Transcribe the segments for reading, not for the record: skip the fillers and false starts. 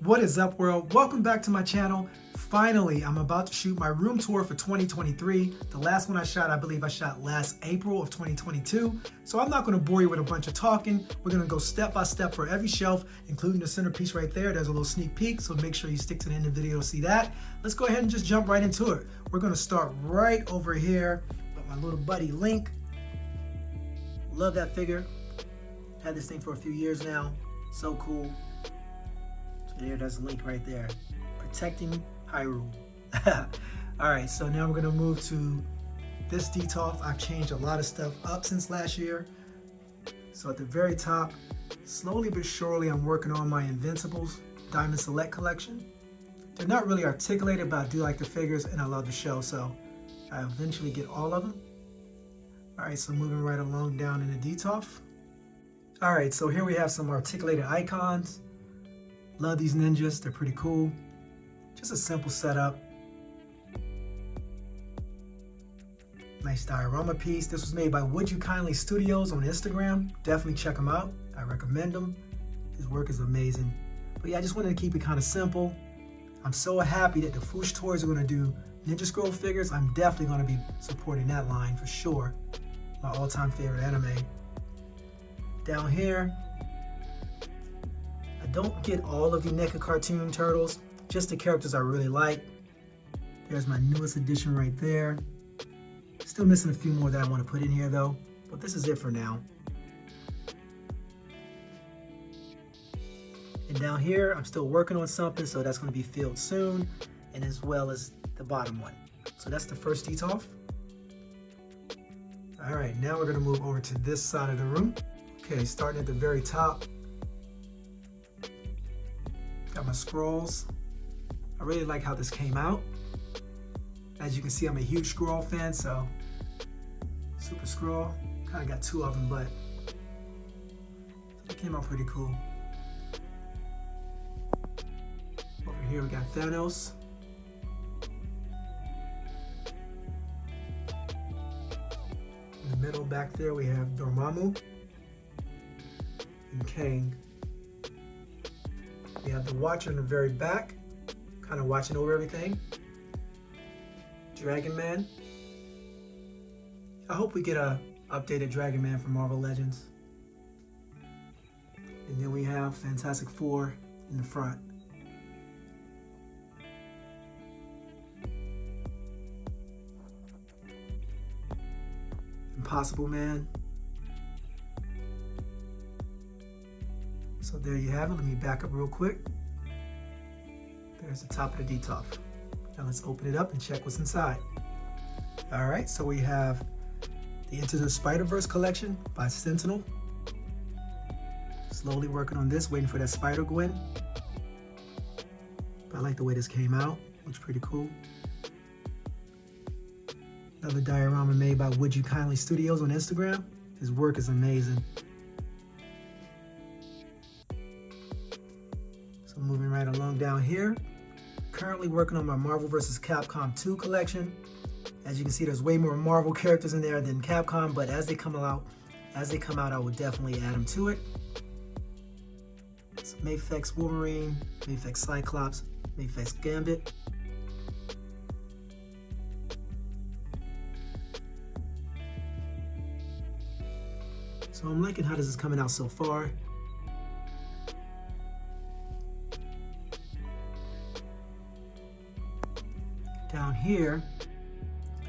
What is up, world? Welcome back to my channel. Finally, I'm about to shoot my room tour for 2023. The last one I shot, I believe I shot last April of 2022. So I'm not going to bore you with a bunch of talking. We're going to go step by step for every shelf, including the centerpiece right there. There's a little sneak peek, so make sure you stick to the end of the video to see that. Let's go ahead and just jump right into it. We're going to start right over here with my little buddy Link. Love that figure. Had this thing for a few years now. So cool. So there's Link right there, protecting Hyrule. All right, so now we're gonna move to this detolf. I've changed a lot of stuff up since last year. So at the very top, slowly but surely, I'm working on my Invincibles Diamond Select collection. They're not really articulated, but I do like the figures and I love the show, so I eventually get all of them. All right, so moving right along down in the detolf. All right, so here we have some articulated icons. Love these ninjas, they're pretty cool. Just a simple setup. Nice diorama piece. This was made by Would You Kindly Studios on Instagram. Definitely check him out. I recommend him. His work is amazing. But yeah, I just wanted to keep it kind of simple. I'm so happy that the Foosh Toys are going to do Ninja Scroll figures. I'm definitely going to be supporting that line for sure. My all-time favorite anime. Down here, I don't get all of the Neca cartoon turtles, just the characters I really like. There's my newest edition right there. Still missing a few more that I want to put in here though, but this is it for now. And down here, I'm still working on something, so that's going to be filled soon, and as well as the bottom one. So that's the first detolf. All right, now we're going to move over to this side of the room. Okay, starting at the very top. Got my scrolls. I really like how this came out. As you can see, I'm a huge scroll fan, so Super Scroll. Kind of got two of them, but it came out pretty cool. Over here we got Thanos. In the middle back there we have Dormammu and Kang. We have the Watcher in the very back, kind of watching over everything. Dragon Man. I hope we get a updated Dragon Man from Marvel Legends. And then we have Fantastic Four in the front. Impossible Man. So there you have it. Let me back up real quick. There's the top of the detolf. Now let's open it up and check what's inside. All right, so we have the Into the Spider-Verse collection by Sentinel. Slowly working on this, waiting for that Spider-Gwen. But I like the way this came out. Looks pretty cool. Another diorama made by Would You Kindly Studios on Instagram. His work is amazing. So moving right along down here. Currently working on my Marvel vs. Capcom 2 collection. As you can see, there's way more Marvel characters in there than Capcom, but as they come out, I will definitely add them to it. So Mafex Wolverine, Mafex Cyclops, Mafex Gambit. So I'm liking how this is coming out so far. Down here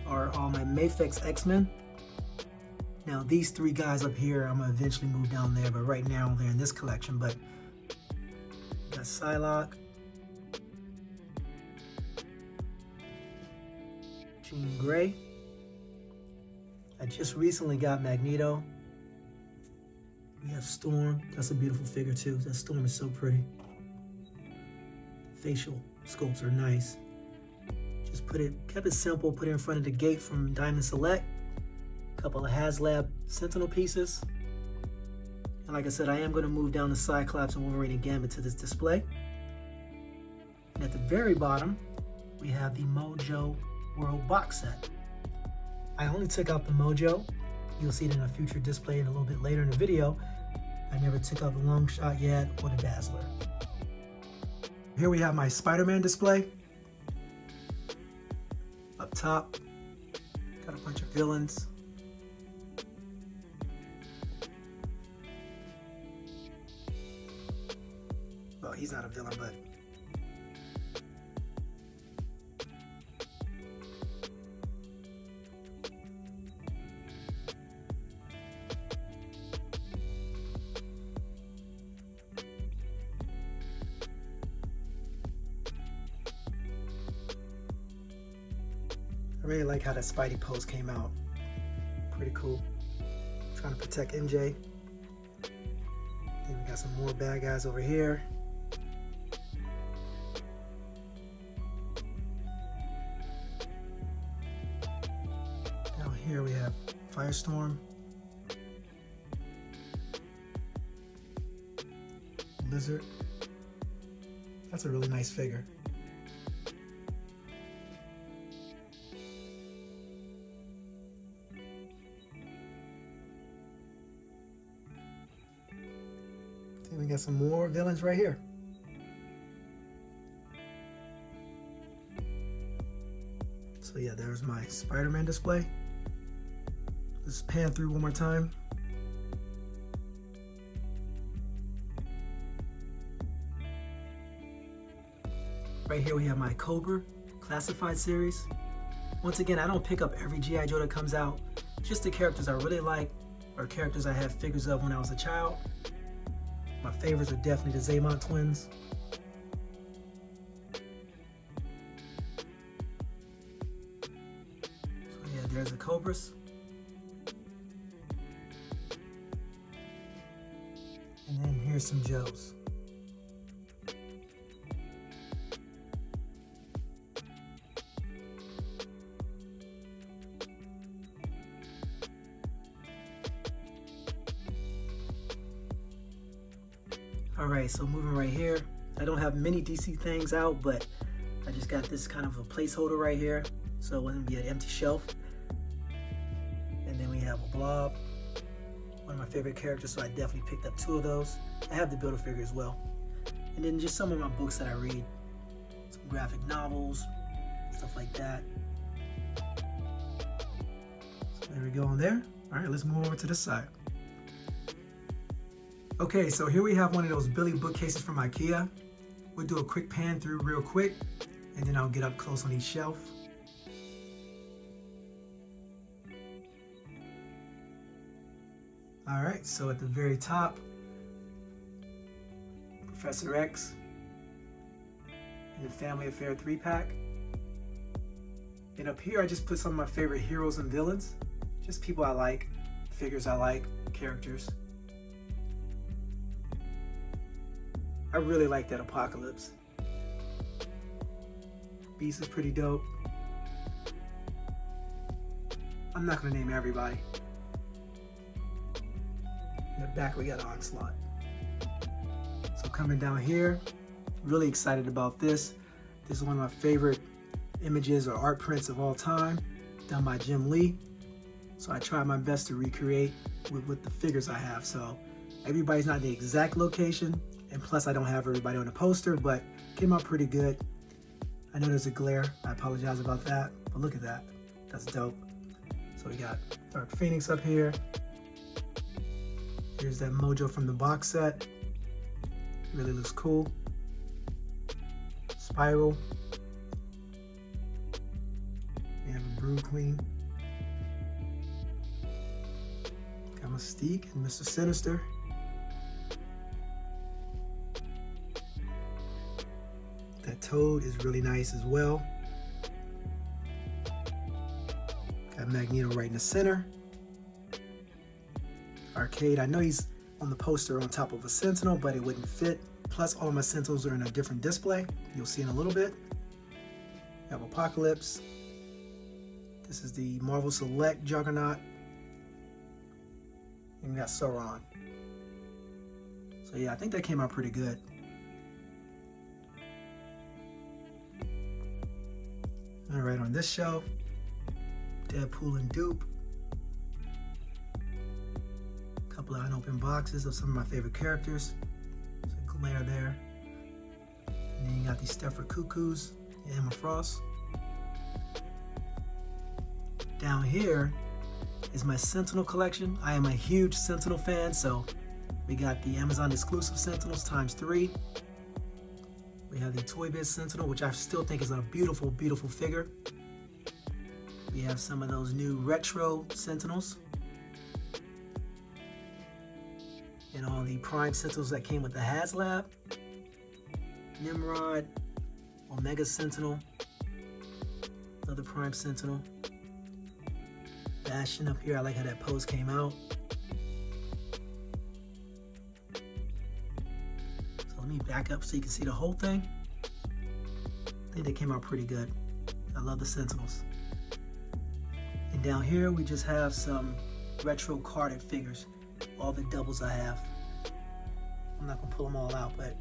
are all my Mafex X-Men. Now these three guys up here, I'm gonna eventually move down there, but right now they're in this collection. But we got Psylocke, Jean Grey. I just recently got Magneto. We have Storm. That's a beautiful figure too. That Storm is so pretty. Facial sculpts are nice. Just kept it simple, put it in front of the gate from Diamond Select. A couple of HasLab Sentinel pieces. And like I said, I am going to move down the Cyclops and Wolverine and Gambit to this display. And at the very bottom, we have the Mojo World box set. I only took out the Mojo. You'll see it in a future display and a little bit later in the video. I never took out the Long Shot yet or the Dazzler. Here we have my Spider-Man display. Up top, got a bunch of villains. Well, he's not a villain, but I really like how that Spidey pose came out. Pretty cool. Trying to protect MJ. Then we got some more bad guys over here. Down here we have Firestorm, Lizard. That's a really nice figure. Then we got some more villains right here. So yeah, there's my Spider-Man display. Let's pan through one more time. Right here we have my Cobra Classified series. Once again, I don't pick up every G.I. Joe that comes out. Just the characters I really like or characters I had figures of when I was a child. My favorites are definitely the Zaymont twins. So yeah, there's the Cobras. And then here's some Joes. Alright, so moving right here. I don't have many DC things out, but I just got this kind of a placeholder right here. So it wouldn't be an empty shelf. And then we have a Blob. One of my favorite characters, so I definitely picked up 2 of those. I have the Build-A-Figure as well. And then just some of my books that I read. Some graphic novels, stuff like that. So there we go on there. Alright, let's move over to this side. Okay, so here we have one of those Billy bookcases from IKEA. We'll do a quick pan through real quick, and then I'll get up close on each shelf. All right, so at the very top, Professor X and the Family Affair 3-pack. And up here, I just put some of my favorite heroes and villains. Just people I like, figures I like, characters. I really like that Apocalypse. Beast is pretty dope. I'm not gonna name everybody. In the back we got Onslaught. So coming down here, really excited about this. This is one of my favorite images or art prints of all time, done by Jim Lee. So I try my best to recreate with the figures I have. So everybody's not in the exact location, and plus I don't have everybody on the poster, but came out pretty good. I know there's a glare, I apologize about that, but look at that, that's dope. So we got Dark Phoenix up here. Here's that Mojo from the box set. Really looks cool. Spiral. We have a Brood Queen. Got Mystique and Mr. Sinister. That Toad is really nice as well. Got Magneto right in the center. Arcade, I know he's on the poster on top of a Sentinel, but it wouldn't fit. Plus all of my Sentinels are in a different display. You'll see in a little bit. We have Apocalypse. This is the Marvel Select Juggernaut. And we got Sauron. So yeah, I think that came out pretty good. All right, on this shelf, Deadpool and Dupe. A couple of unopened boxes of some of my favorite characters. There's a glare there. And then you you got these Stepford Cuckoos and Emma Frost. Down here is my Sentinel collection. I am a huge Sentinel fan, so we got the Amazon exclusive Sentinels ×3. We have the Toy Biz Sentinel, which I still think is a beautiful, beautiful figure. We have some of those new retro Sentinels. And all the Prime Sentinels that came with the HasLab. Nimrod, Omega Sentinel, another Prime Sentinel. Bastion up here, I like how that pose came out. So let me back up so you can see the whole thing. I think they came out pretty good. I love the Sentinels. And down here we just have some retro carded figures. All the doubles I have. I'm not gonna pull them all out, but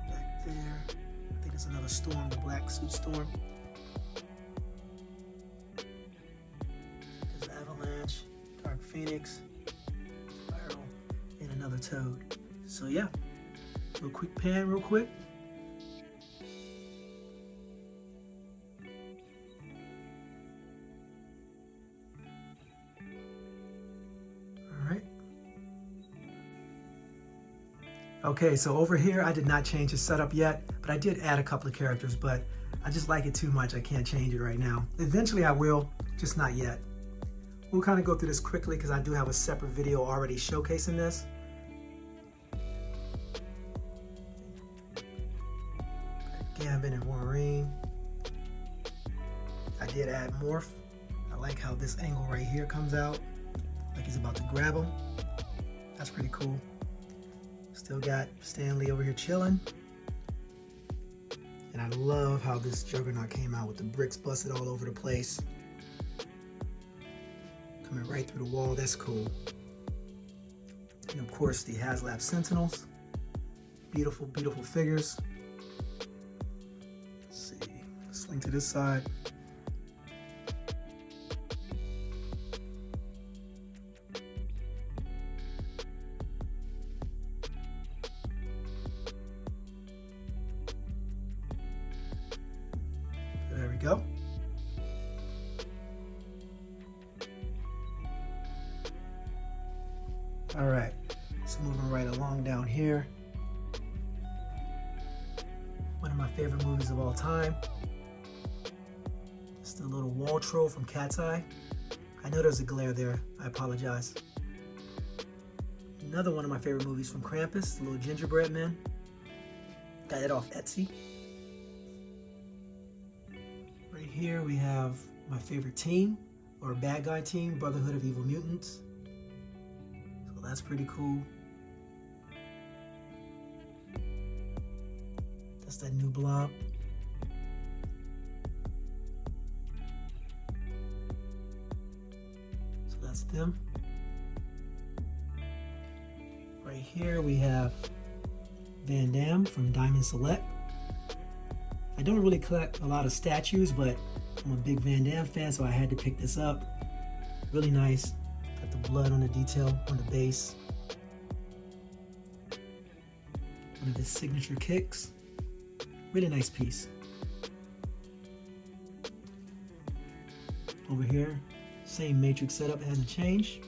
back there, I think it's another Storm, the black suit Storm. There's Avalanche, Dark Phoenix, Spiral, and another Toad. So yeah, do a quick pan real quick. Okay, so over here, I did not change the setup yet, but I did add a couple of characters, but I just like it too much. I can't change it right now. Eventually I will, just not yet. We'll kind of go through this quickly because I do have a separate video already showcasing this. Gavin and Maureen. I did add Morph. I like how this angle right here comes out, like he's about to grab him. That's pretty cool. Still got Stanley over here chilling. And I love how this Juggernaut came out with the bricks busted all over the place. Coming right through the wall, that's cool. And of course the HasLab Sentinels. Beautiful, beautiful figures. Let's see, swing to this side. There we go. All right, so moving right along down here. One of my favorite movies of all time. Just a little wall troll from Cat's Eye. I know there's a glare there, I apologize. Another one of my favorite movies from Krampus, the little gingerbread man. Got it off Etsy. Right here we have my favorite team, or bad guy team, Brotherhood of Evil Mutants. So that's pretty cool. That's that new blob. So that's them. Right here we have Van Damme from Diamond Select. I don't really collect a lot of statues, but I'm a big Van Damme fan, so I had to pick this up. Really nice. Got the blood on the detail on the base. One of his signature kicks. Really nice piece. Over here, same Matrix setup, hasn't changed.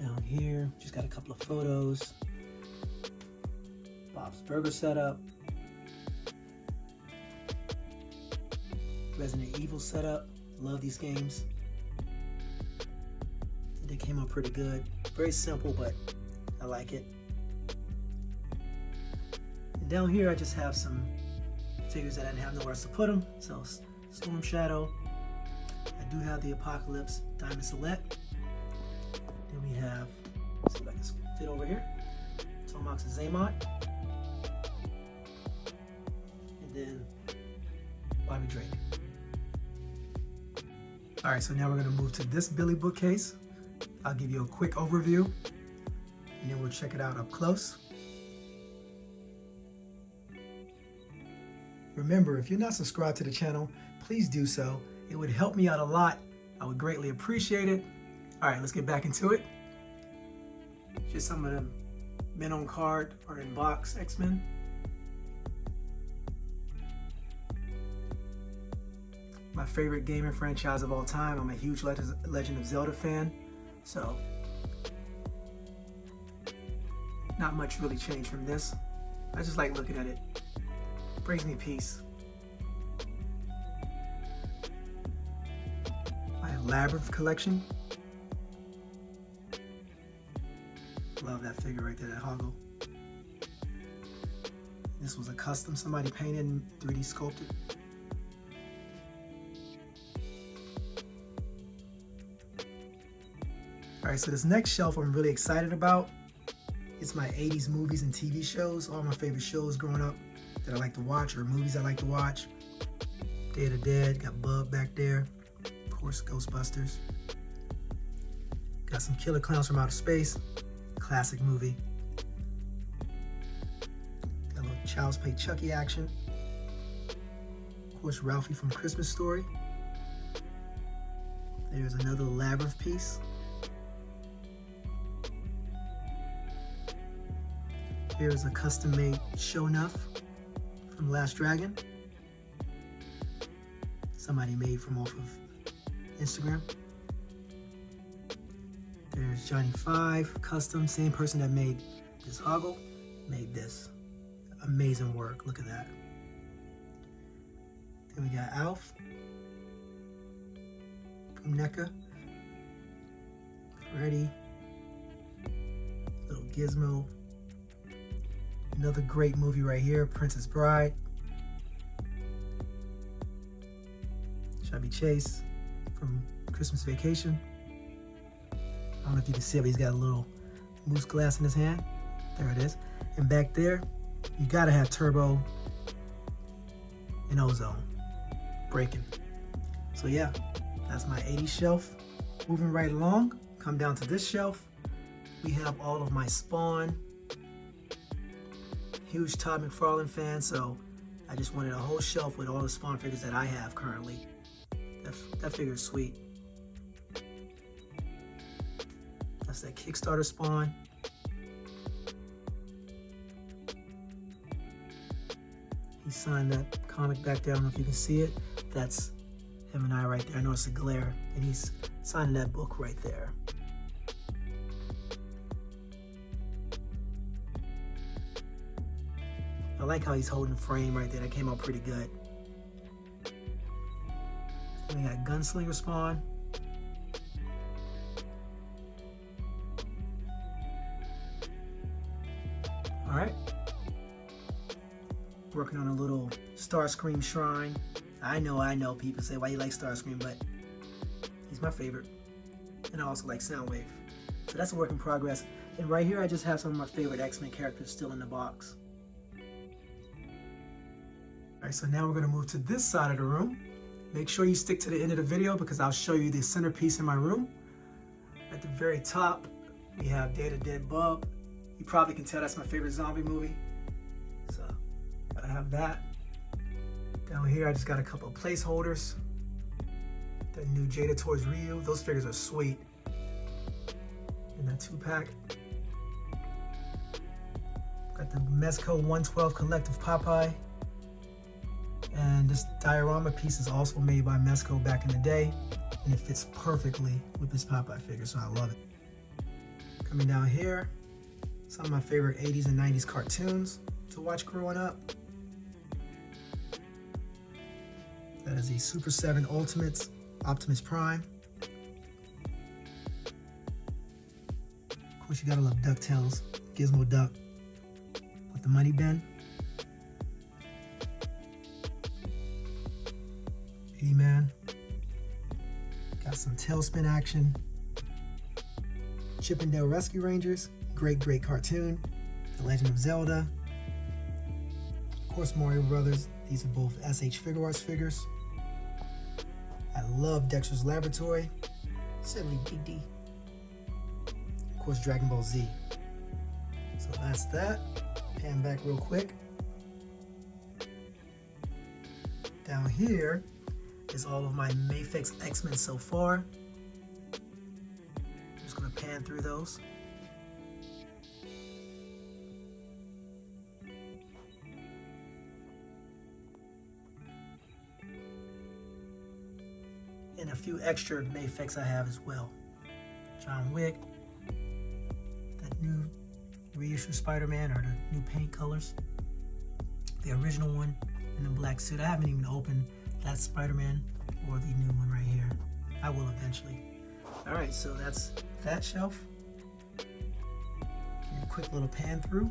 Down here, just got a couple of photos. Bob's Burger setup. Resident Evil setup. Love these games. They came out pretty good. Very simple, but I like it. And down here, I just have some figures that I didn't have nowhere else to put them. So Storm Shadow. I do have the Apocalypse Diamond Select. Then we have, let's see if I can fit over here, Tomax and Zaymot. And then Bobby Drake. All right, so now we're gonna move to this Billy bookcase. I'll give you a quick overview, and then we'll check it out up close. Remember, if you're not subscribed to the channel, please do so. It would help me out a lot. I would greatly appreciate it. All right, let's get back into it. Just some of them men on card or in box X-Men. My favorite gaming franchise of all time. I'm a huge Legend of Zelda fan, so not much really changed from this. I just like looking at it. Brings me peace. My Labyrinth collection. Love that figure right there, that Hoggle. This was a custom somebody painted and 3D sculpted. Alright, so this next shelf I'm really excited about. It's my 80s movies and TV shows, all my favorite shows growing up that I like to watch, or movies I like to watch. Day of the Dead, got Bub back there. Of course, Ghostbusters. Got some Killer Clowns from Outer Space, classic movie. Got a little Child's Play Chucky action. Of course, Ralphie from Christmas Story. There's another Labyrinth piece. Here's a custom-made Show Enough from Last Dragon. Somebody made from off of Instagram. There's Johnny 5, custom, same person that made this Hoggle, made this. Amazing work, look at that. Then we got Alf from Neca. Freddy, little Gizmo. Another great movie right here, Princess Bride. Chevy Chase from Christmas Vacation. I don't know if you can see it, but he's got a little moose glass in his hand. There it is. And back there, you gotta have Turbo and Ozone breaking. So yeah, that's my 80s shelf. Moving right along, come down to this shelf. We have all of my Spawn. Huge Todd McFarlane fan, so I just wanted a whole shelf with all the Spawn figures that I have currently. That figure is sweet. That's that Kickstarter Spawn. He signed that comic back there. I don't know if you can see it. That's him and I right there. I know it's a glare. And he's signing that book right there. I like how he's holding the frame right there. That came out pretty good. Then we got Gunslinger Spawn. All right. Working on a little Starscream shrine. I know people say, why you like Starscream, but he's my favorite. And I also like Soundwave. So that's a work in progress. And right here, I just have some of my favorite X-Men characters still in the box. All right, so now we're gonna move to this side of the room. Make sure you stick to the end of the video because I'll show you the centerpiece in my room. At the very top, we have Day of the Dead Bub. You probably can tell that's my favorite zombie movie. So, gotta have that. Down here, I just got a couple of placeholders. The new Jada Toys Ryu, those figures are sweet. In that 2-pack. Got the Mezco 112 Collective Popeye. And this diorama piece is also made by Mezco back in the day, and it fits perfectly with this Popeye figure, so I love it. Coming down here, some of my favorite 80s and 90s cartoons to watch growing up. That is the Super 7 Ultimates Optimus Prime. Of course, you gotta love DuckTales, Gizmo Duck with the money bin. He-Man. Got some Tailspin action. Chip 'n Dale Rescue Rangers. Great cartoon. The Legend of Zelda. Of course, Mario Brothers. These are both SH Figure Arts figures. I love Dexter's Laboratory. Silly DD. Of course, Dragon Ball Z. So that's that. Pan back real quick. Down here is all of my Mafex X-Men so far. I'm just gonna pan through those. few extra Mafex I have as well. John Wick, that new reissue Spider-Man, or the new paint colors. The original one in the black suit. I haven't even opened that Spider-Man or the new one right here. I will eventually. All right, so that's that shelf. And a quick little pan through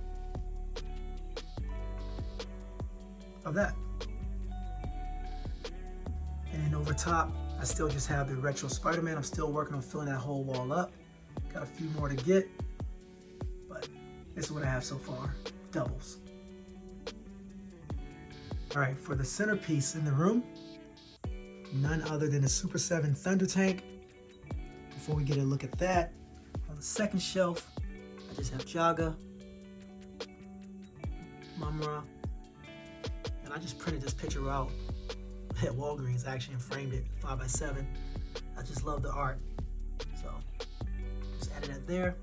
of that. And then over top, I still just have the retro Spider-Man. I'm still working on filling that whole wall up. Got a few more to get, but this is what I have so far. Doubles. All right, for the centerpiece in the room, none other than the Super 7 Thunder Tank. Before we get a look at that, on the second shelf, I just have Jaga, Mumra, and I just printed this picture out at Walgreens actually and framed it 5x7. I just love the art, so just added that there.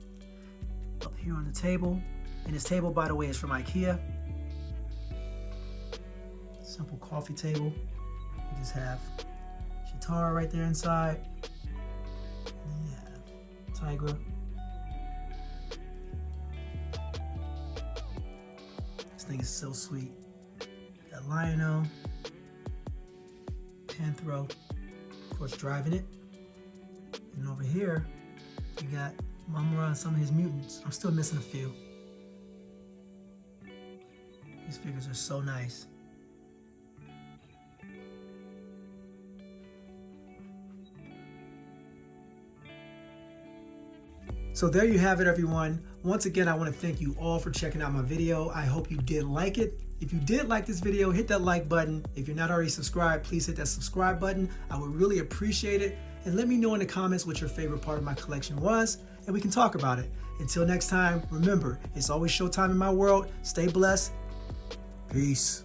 Up here on the table, and this table, by the way, is from IKEA. Simple coffee table. We just have Chitara right there inside. And then you have Tigra. This thing is so sweet. Got Lionel, Panthro, of course driving it. And over here, you got Mumra and some of his mutants. I'm still missing a few. These figures are so nice. So there you have it, everyone. Once again, I want to thank you all for checking out my video. I hope you did like it. If you did like this video, hit that like button. If you're not already subscribed, please hit that subscribe button. I would really appreciate it. And let me know in the comments what your favorite part of my collection was, and we can talk about it. Until next time, remember, it's always showtime in my world. Stay blessed. Peace.